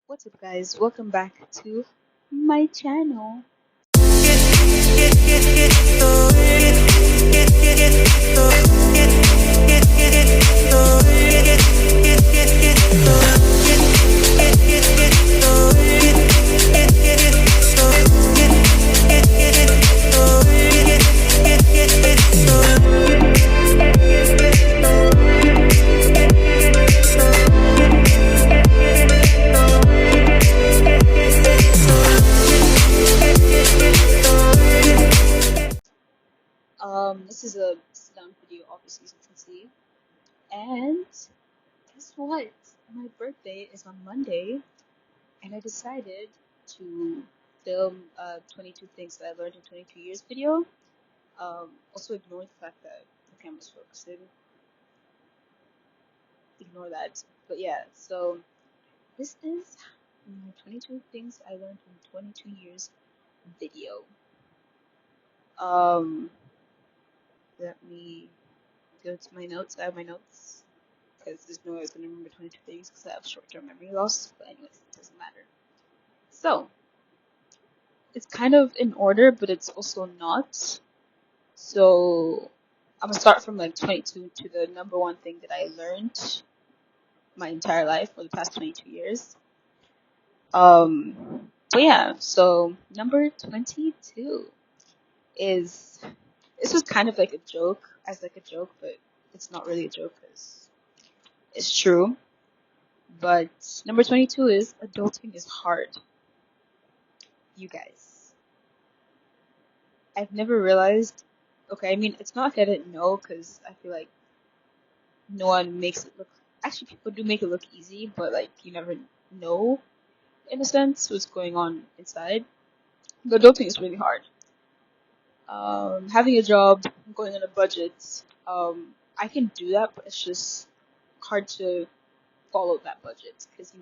What's up, guys? Welcome back to my channel. This is a sit-down video, obviously, as you can see. And guess what? My birthday is on Monday, and I decided to film a 22 things that I learned in 22 years video. Also ignore the fact that the camera's focusing. Ignore that. But yeah, so this is my 22 things I learned in 22 years video. Um, Let me go to my notes. I have my notes because there's no way I was going to remember 22 things because I have short-term memory loss. But anyways, it doesn't matter. So it's kind of in order, but it's also not. So I'm gonna start from like 22 to the number one thing that I learned my entire life for the past 22 years. But yeah, so number 22 is, this was kind of like a joke, but it's not really a joke because it's true. But number 22 is adulting is hard. You guys, I've never realized. Okay, I mean, it's not like I didn't know because I feel like no one makes it look. Actually, people do make it look easy, but like you never know in a sense what's going on inside. But adulting is really hard. Having a job, going on a budget, I can do that, but it's just hard to follow that budget because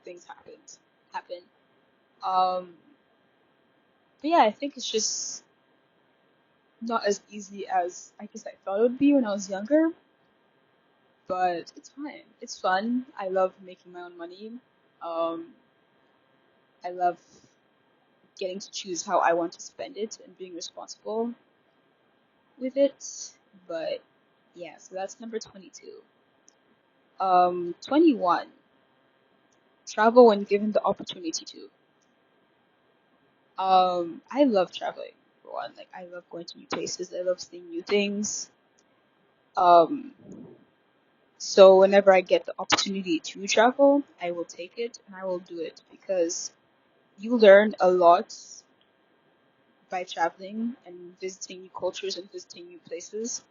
things happen. Um, but yeah, I think it's just not as easy as I guess I thought it would be when I was younger. But it's fine. It's fun. I love making my own money. Um, I love getting to choose how I want to spend it and being responsible with it. But yeah, so that's number 22. 21. Travel when given the opportunity to. I love traveling for one. Like I love going to new places. I love seeing new things. Um, so whenever I get the opportunity to travel, I will take it and I will do it because you learn a lot by traveling and visiting new cultures and visiting new places.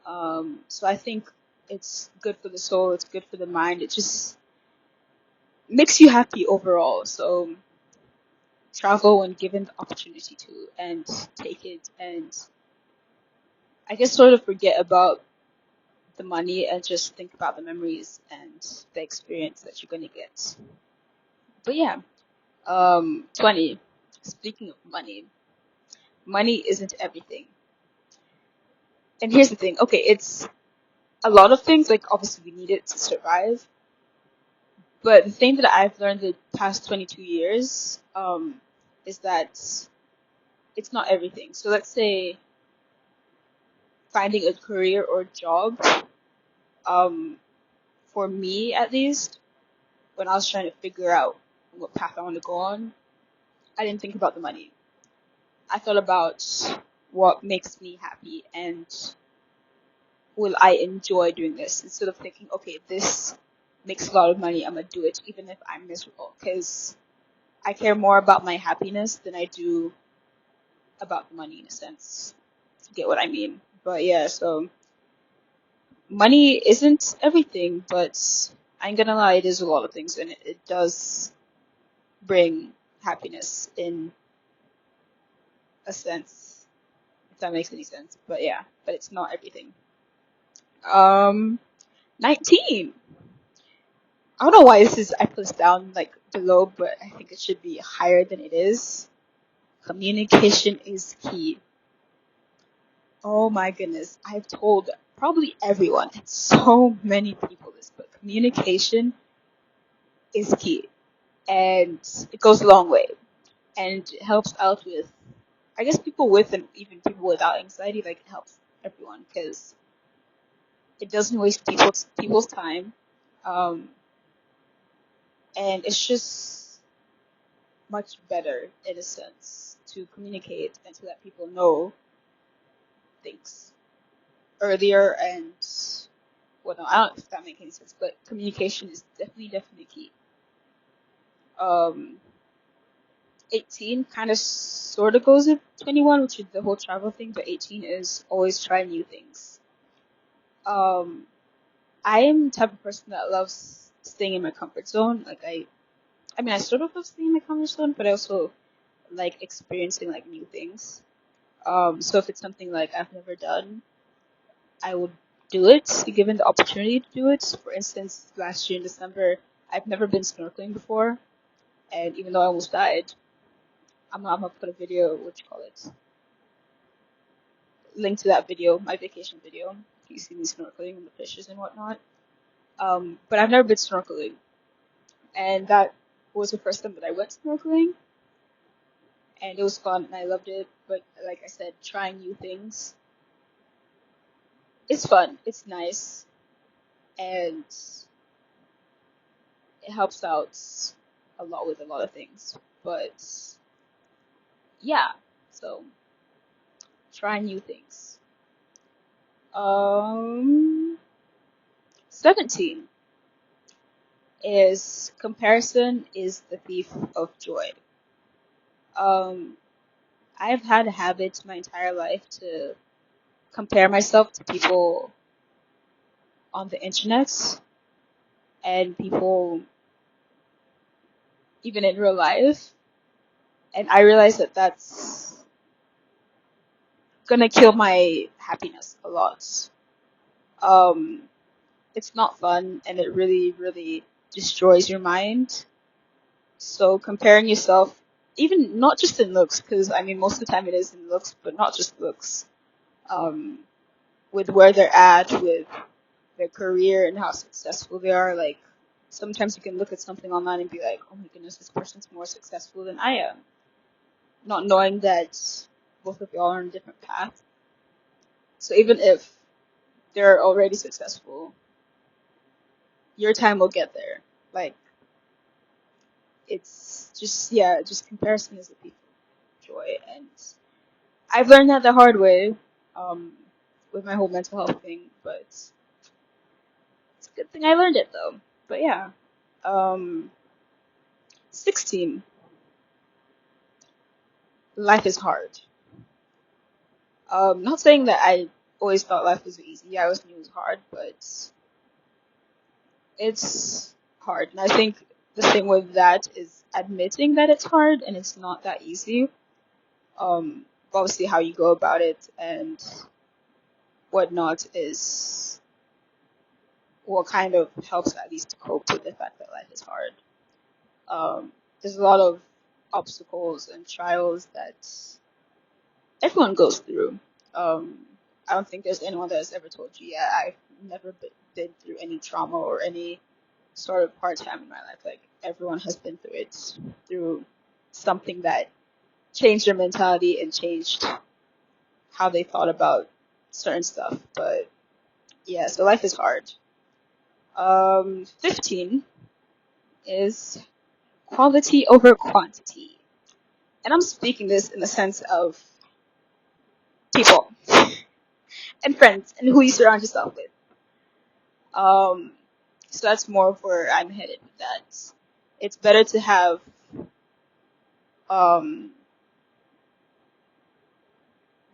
So I think it's good for the soul, it's good for the mind, it just makes you happy overall. So travel when given the opportunity to and take it and I guess sort of forget about the money and just think about the memories and the experience that you're gonna get. But yeah, 20. Speaking of money, money isn't everything. And here's the thing, okay, it's a lot of things, like obviously we need it to survive. But the thing that I've learned the past 22 years is that it's not everything. So let's say finding a career or job, um, for me at least, when I was trying to figure out what path I want to go on, I didn't think about the money. I thought about what makes me happy and will I enjoy doing this instead of thinking, okay, this makes a lot of money, I'm gonna do it even if I'm miserable, because I care more about my happiness than I do about the money in a sense. To get what I mean. But yeah, so money isn't everything, but I ain't gonna lie, it is a lot of things, and it does bring happiness in a sense, if that makes any sense. But yeah, but it's not everything. Um, 19. I don't know why I put this down like below, but I think it should be higher than it is. Communication is key. Oh my goodness, I've told probably everyone and so many people this, but communication is key, and it goes a long way, and it helps out with, I guess, people with and even people without anxiety. Like, it helps everyone because it doesn't waste people's time, um, and it's just much better in a sense to communicate and to let people know things earlier and whatnot. I don't know if that makes any sense, but communication is definitely key. Um, 18 kind of sort of goes with 21, which is the whole travel thing, but 18 is always try new things. Um, I am the type of person that loves staying in my comfort zone. Like, I mean, I sort of love staying in my comfort zone, but I also like experiencing like new things. So if it's something like I've never done, I would do it given the opportunity to do it. For instance, last year in December, I've never been snorkeling before, and even though I almost died, I'm gonna put a video, what you call it, link to that video, my vacation video. You see me snorkeling and the fishes and whatnot. But I've never been snorkeling, and that was the first time that I went snorkeling, and it was fun and I loved it. But like I said, trying new things, it's fun, it's nice, and it helps out a lot with a lot of things. But yeah, so try new things. 17 is comparison is the thief of joy. Um, I've had a habit my entire life to compare myself to people on the internet and people even in real life, and I realized that that's gonna kill my happiness a lot. Um, it's not fun, and it really destroys your mind. So comparing yourself, even not just in looks, because I mean most of the time it is in looks, but not just looks. Um, with where they're at, with their career and how successful they are. Like, sometimes you can look at something online and be like, oh my goodness, this person's more successful than I am, not knowing that both of y'all are on a different path. So even if they're already successful, your time will get there. Like, it's just, yeah, just comparison is a thief of joy, and I've learned that the hard way, um, with my whole mental health thing, but it's a good thing I learned it though. But yeah, um, 16. Life is hard. Not saying that I always thought life was easy. Yeah, I always knew it was hard, but it's hard. And I think the thing with that is admitting that it's hard and it's not that easy. Obviously, how you go about it and whatnot is what kind of helps at least to cope with the fact that life is hard. There's a lot of obstacles and trials that everyone goes through. Um, I don't think there's anyone that has ever told you, yeah, I've never been through any trauma or any sort of hard time in my life. Like, everyone has been through it, through something that changed their mentality and changed how they thought about certain stuff. But yeah, so life is hard. 15 is quality over quantity. And I'm speaking this in the sense of people and friends and who you surround yourself with. Um, so that's more of where I'm headed with that. It's better to have um,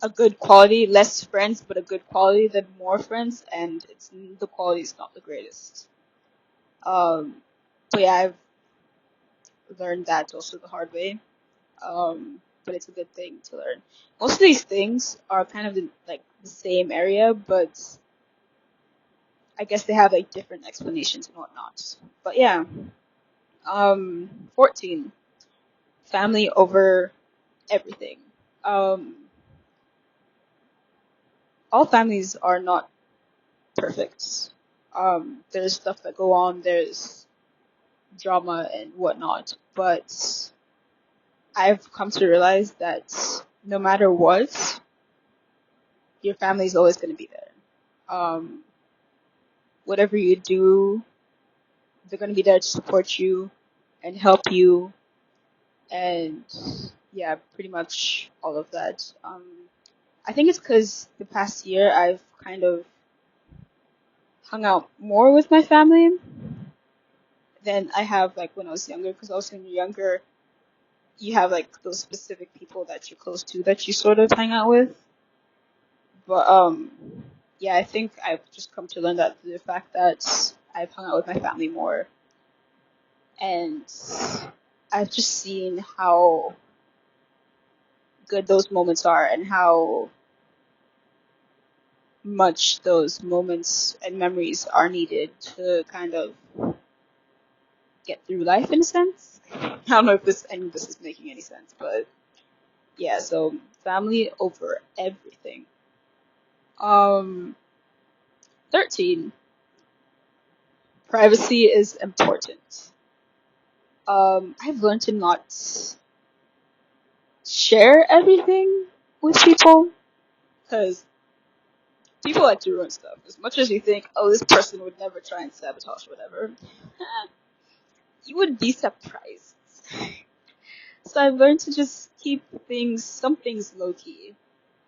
a good quality, less friends, but a good quality than more friends, and the quality is not the greatest. Um, but yeah, I've learned that also the hard way. But it's a good thing to learn. Most of these things are kind of like the same area, but I guess they have like different explanations and whatnot. But yeah, 14, family over everything. Um, all families are not perfect. There's stuff that go on. There's drama and whatnot. But I've come to realize that no matter what, your family is always going to be there. Um, whatever you do, they're going to be there to support you and help you, and yeah, pretty much all of that. I think it's because the past year I've kind of hung out more with my family than I have like when I was younger. Because also when you're younger, you have like those specific people that you're close to that you sort of hang out with. But yeah, I think I've just come to learn that the fact that I've hung out with my family more, and I've just seen how good those moments are and how much those moments and memories are needed to kind of get through life in a sense. I don't know if any of this is making any sense, but yeah, so family over everything. Um, 13. Privacy is important. I've learned to not share everything with people because people like to ruin stuff. As much as you think, oh, this person would never try and sabotage whatever, you would be surprised. So I've learned to just keep some things low key.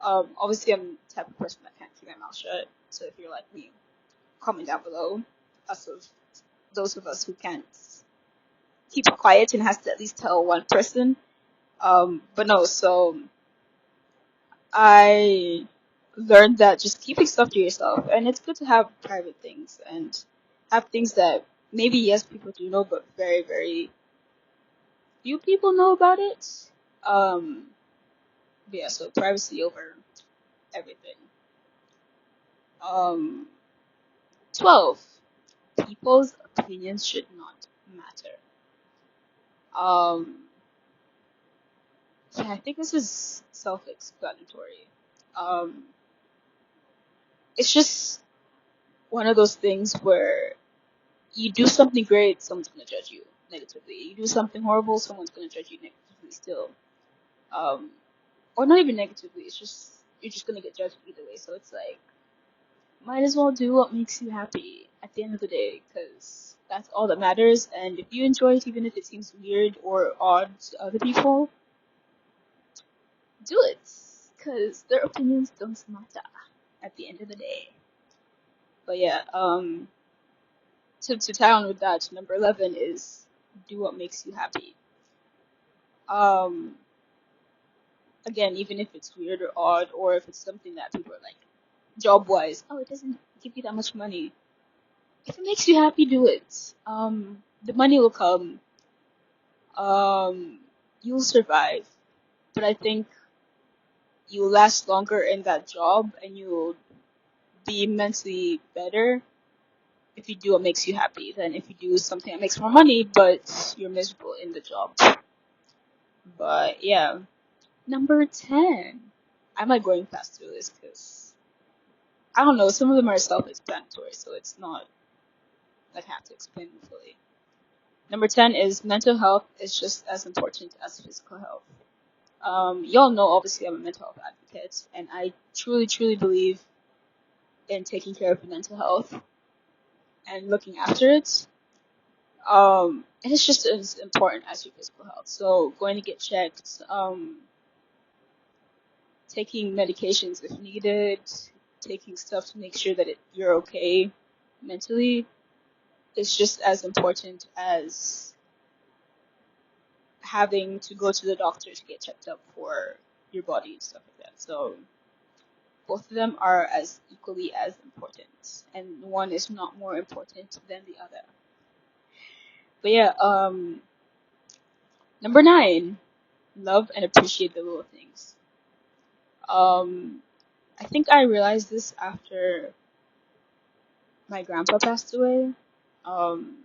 Obviously, I'm the type of person that can't keep my mouth shut. So if you're like me, comment down below. Those of us who can't keep quiet and has to at least tell one person. But no, so I learned that just keeping stuff to yourself, and it's good to have private things and have things that maybe yes people do know, but very very few people know about it. Um, but yeah, so privacy over everything. Um, 12. People's opinions should not matter. Um, yeah, I think this is self-explanatory. Um, it's just one of those things where you do something great, someone's gonna judge you negatively. You do something horrible, someone's gonna judge you negatively still. Um, or not even negatively. It's just you're just gonna get judged either way. So it's like might as well do what makes you happy at the end of the day, because that's all that matters. And if you enjoy it, even if it seems weird or odd to other people, do it, because their opinions don't matter at the end of the day. But yeah, to tie on with that, number 11 is do what makes you happy. Um, again, even if it's weird or odd, or if it's something that people are like, job wise, oh, it doesn't give you that much money. If it makes you happy, do it. The money will come. Um, you'll survive. But I think you'll last longer in that job and you'll be mentally better if you do what makes you happy than if you do something that makes more money but you're miserable in the job. But yeah. Number 10. I'm like going fast through this because I don't know, some of them are self explanatory, so it's not like I have to explain them fully. Number 10 is mental health is just as important as physical health. Y'all know, obviously, I'm a mental health advocate, and I truly, truly believe in taking care of your mental health and looking after it. And it's just as important as your physical health. So going to get checked, taking medications if needed, taking stuff to make sure that you're okay mentally is just as important as having to go to the doctor to get checked up for your body and stuff like that. So both of them are as equally as important, and one is not more important than the other. But yeah, number 9, love and appreciate the little things. Um, I think I realized this after my grandpa passed away. Um,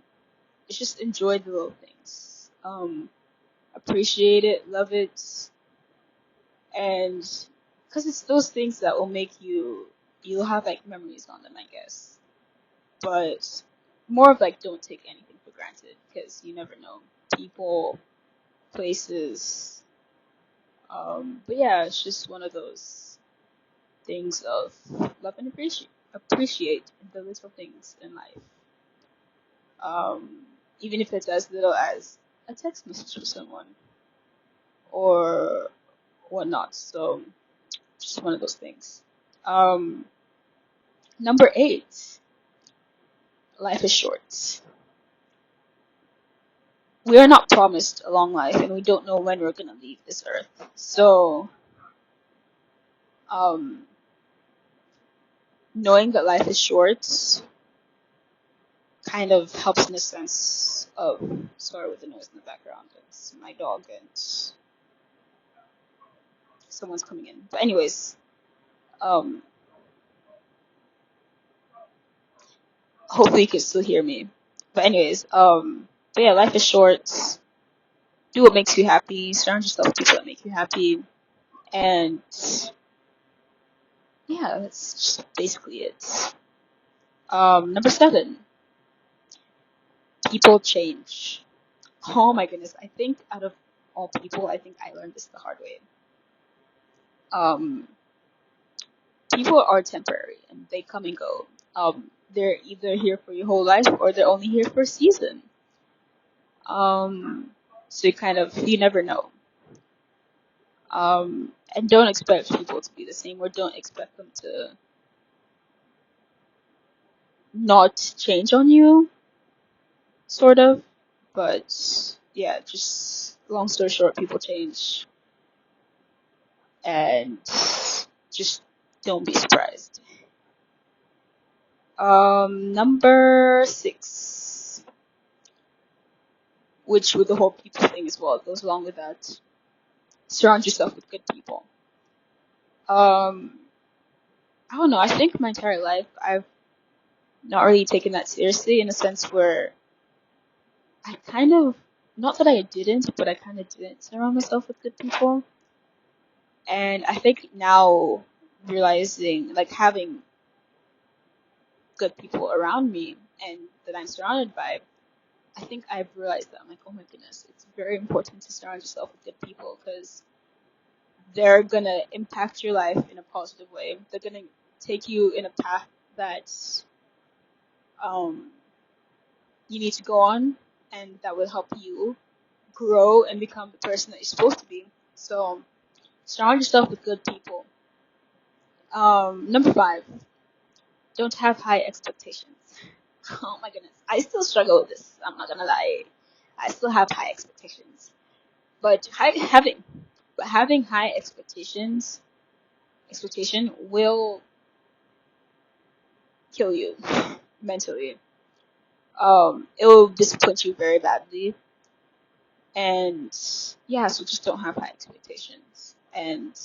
it's just enjoy the little things. Appreciate it, love it, and because it's those things that will make you'll have like memories on them, I guess. But more of like don't take anything for granted because you never know people, places. But yeah, it's just one of those things of love and appreciate the little things in life. Um, Even if it's as little as a text message from someone or whatnot. So just one of those things. Um, Number 8, life is short. We are not promised a long life, and we don't know when we're gonna leave this earth. So, um, knowing that life is short kind of helps in a sense of, sorry with the noise in the background, it's my dog and someone's coming in. But anyways, um, hopefully you can still hear me. But anyways, but yeah, life is short. Do what makes you happy. Surround yourself with people that make you happy. And yeah, that's just basically it. Number 7, people change. Oh my goodness, I think out of all people, I think I learned this the hard way. Um, People are temporary and they come and go. They're either here for your whole life or they're only here for a season. So you never know. And don't expect people to be the same, or don't expect them to not change on you, sort of. But yeah, just long story short, people change, and just don't be surprised. Number 6, which with the whole people thing as well, goes along with that. Surround yourself with good people. I don't know. I think my entire life I've not really taken that seriously, in a sense where I kind of, not that I didn't, but I kind of didn't surround myself with good people. And I think now realizing, like, having good people around me and that I'm surrounded by, I think I've realized that I'm like, oh my goodness, it's very important to surround yourself with good people because they're gonna impact your life in a positive way. They're gonna take you in a path that um, you need to go on, and that will help you grow and become the person that you're supposed to be. So surround yourself with good people. Number 5, don't have high expectations. Oh my goodness, I still struggle with this. I'm not gonna lie, I still have high expectations. But having high expectation will kill you mentally. It will disappoint you very badly. And yeah, so just don't have high expectations. And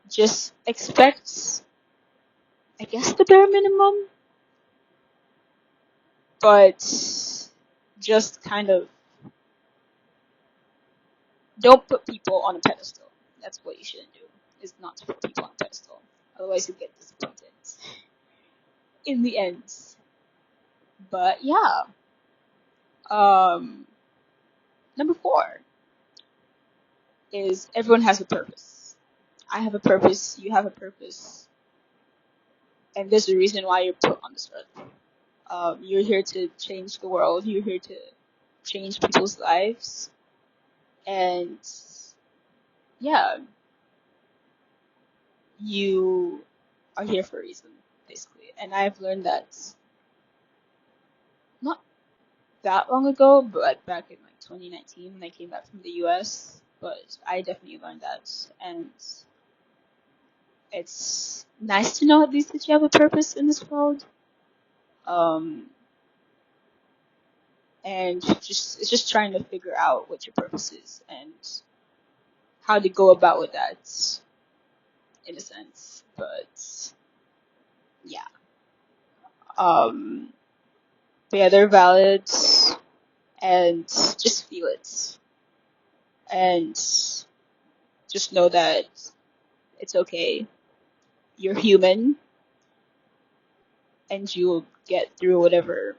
just expect, I guess, the bare minimum. But just kind of don't put people on a pedestal. That's what you shouldn't do, is not to put people on a pedestal. Otherwise you get disappointed in the end. But yeah. Um, Number 4 is everyone has a purpose. I have a purpose, you have a purpose, and there's a reason why you're put on this earth. You're here to change the world, you're here to change people's lives, and yeah, you are here for a reason, basically. And I've learned that not that long ago, but back in like 2019 when I came back from the US, but I definitely learned that, and it's nice to know at least that you have a purpose in this world. Um, and it's just trying to figure out what your purpose is and how to go about with that, in a sense. But yeah, um, but yeah, they're valid, and just feel it, and just know that it's okay. You're human, and you'll get through whatever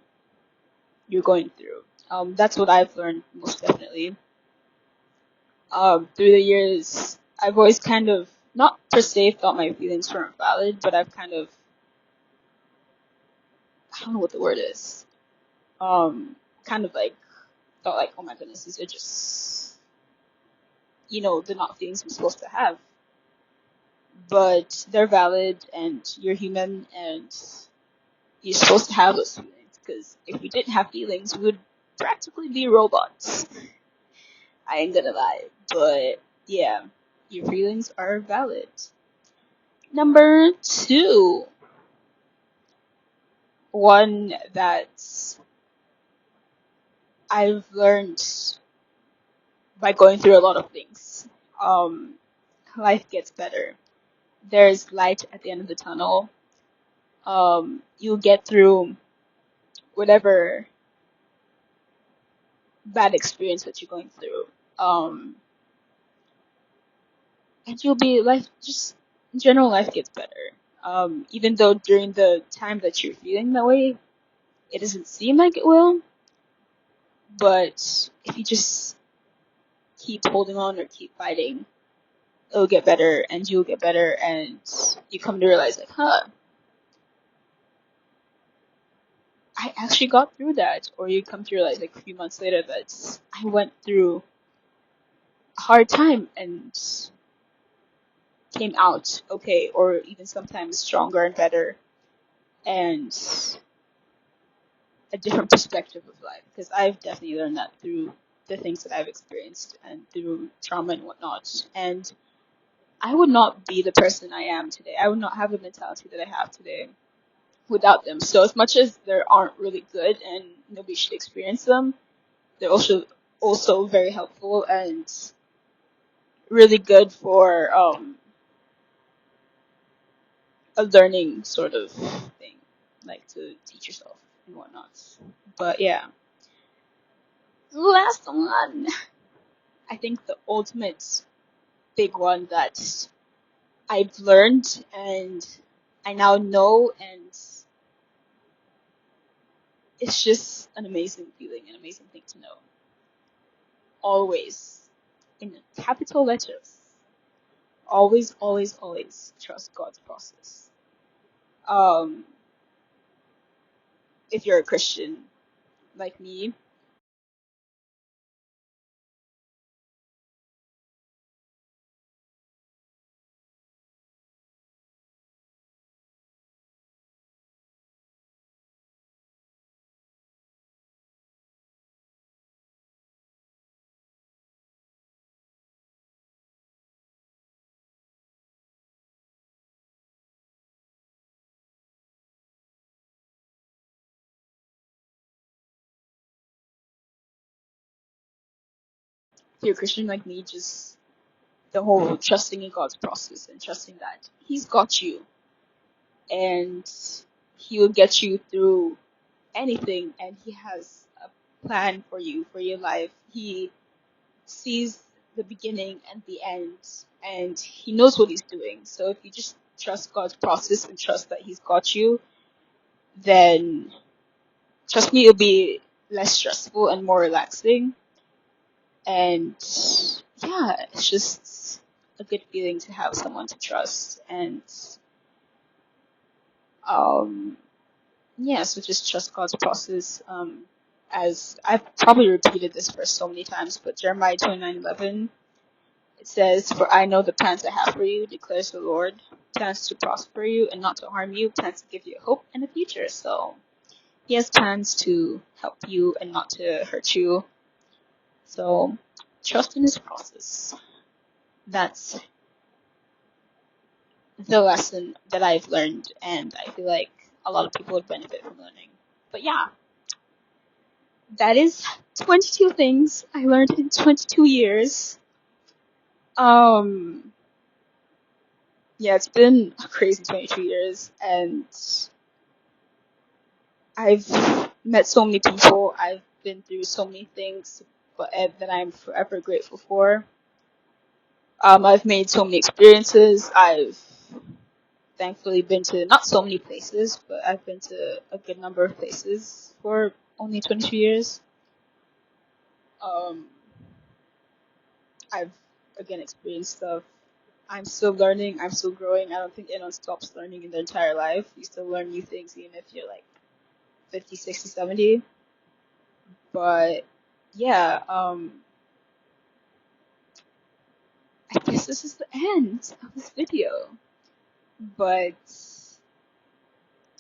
you're going through. That's what I've learned most definitely. Through the years, I've always kind of, not per se thought my feelings weren't valid, but I've kind of, I don't know what the word is, kind of like, thought like, oh my goodness, these are just, they're not feelings I'm supposed to have. But they're valid, and you're human, and you're supposed to have those feelings, because if we didn't have feelings, we would practically be robots. I ain't gonna lie. But, yeah, your feelings are valid. Number two, one that I've learned by going through a lot of things. Um, Life gets better. There's light at the end of the tunnel. You'll get through whatever bad experience that you're going through. Um, and you'll be life just in general. Life gets better. Even though during the time that you're feeling that way, it doesn't seem like it will. But if you just keep holding on or keep fighting, it'll get better, and you'll get better, and you come to realize like, I actually got through that. Or you come to realize like a few months later that I went through a hard time and came out okay, or even sometimes stronger and better, and a different perspective of life. Because I've definitely learned that through the things that I've experienced and through trauma and whatnot. And I would not be the person I am today. I would not have the mentality that I have today without them. So as much as they aren't really good and nobody should experience them, they're also very helpful and really good for a learning sort of thing, like to teach yourself and whatnot. But yeah, last one. I think the ultimate big one that I've learned and I now know, and it's just an amazing feeling, an amazing thing to know. Always, in capital letters, always, always, always trust God's process. Um, if you're a Christian like me, if you're a Christian like me, just the whole trusting in God's process and trusting that He's got you and He will get you through anything, and He has a plan for you, for your life. He sees the beginning and the end, and He knows what He's doing. So if you just trust God's process and trust that He's got you, then trust me, it'll be less stressful and more relaxing. And yeah, it's just a good feeling to have someone to trust. And um, yeah, so just trust God's process. As I've probably repeated this verse so many times, but Jeremiah 29:11, it says, "For I know the plans I have for you, declares the Lord, plans to prosper you and not to harm you, plans to give you hope and a future." So He has plans to help you and not to hurt you. So trust in His process. That's the lesson that I've learned, and I feel like a lot of people would benefit from learning. But yeah, that is 22 things I learned in 22 years. Um, yeah, it's been a crazy 22 years, and I've met so many people. I've been through so many things, but that I'm forever grateful for. I've made so many experiences. I've thankfully been to not so many places, but I've been to a good number of places for only 22 years. Um, I've again experienced stuff. I'm still learning. I'm still growing. I don't think anyone stops learning in their entire life. You still learn new things even if you're like 50, 60, 70. But yeah, I guess this is the end of this video. But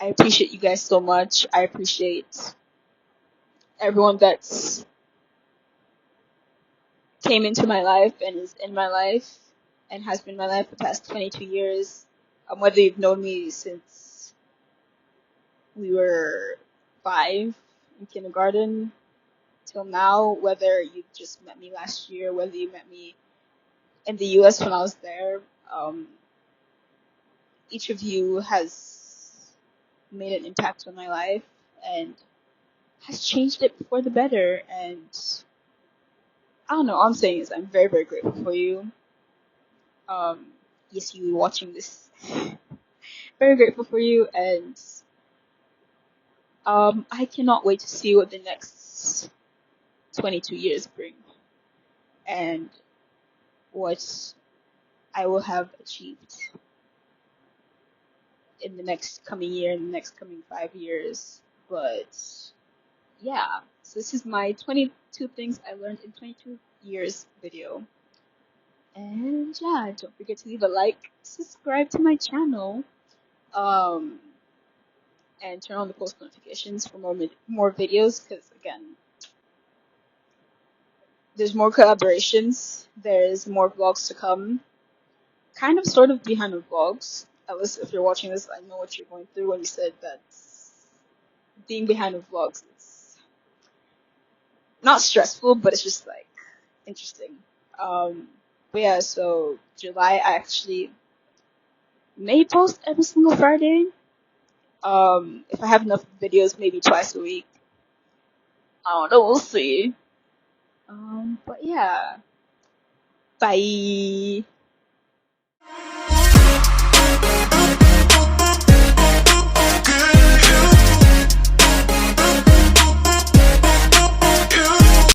I appreciate you guys so much. I appreciate everyone that's came into my life and is in my life and has been in my life the past 22 years. Whether you've known me since we were 5 in kindergarten till now, whether you just met me last year, whether you met me in the US when I was there, each of you has made an impact on my life and has changed it for the better. And I don't know, all I'm saying is I'm very, very grateful for you. Yes, you watching this. Very grateful for you, and I cannot wait to see what the next 22 years bring and what I will have achieved in the next coming year, in the next coming 5 years. But yeah, so this is my 22 things I learned in 22 years video. And yeah, don't forget to leave a like, subscribe to my channel, um, and turn on the post notifications for more videos. Because again, there's more collaborations. There's more vlogs to come. Kind of, sort of behind the vlogs. At least if you're watching this, I know what you're going through when you said that being behind the vlogs is not stressful, but it's just like interesting. But yeah, so July I actually may post every single Friday. If I have enough videos, maybe twice a week. I don't know, we'll see. But yeah, bye.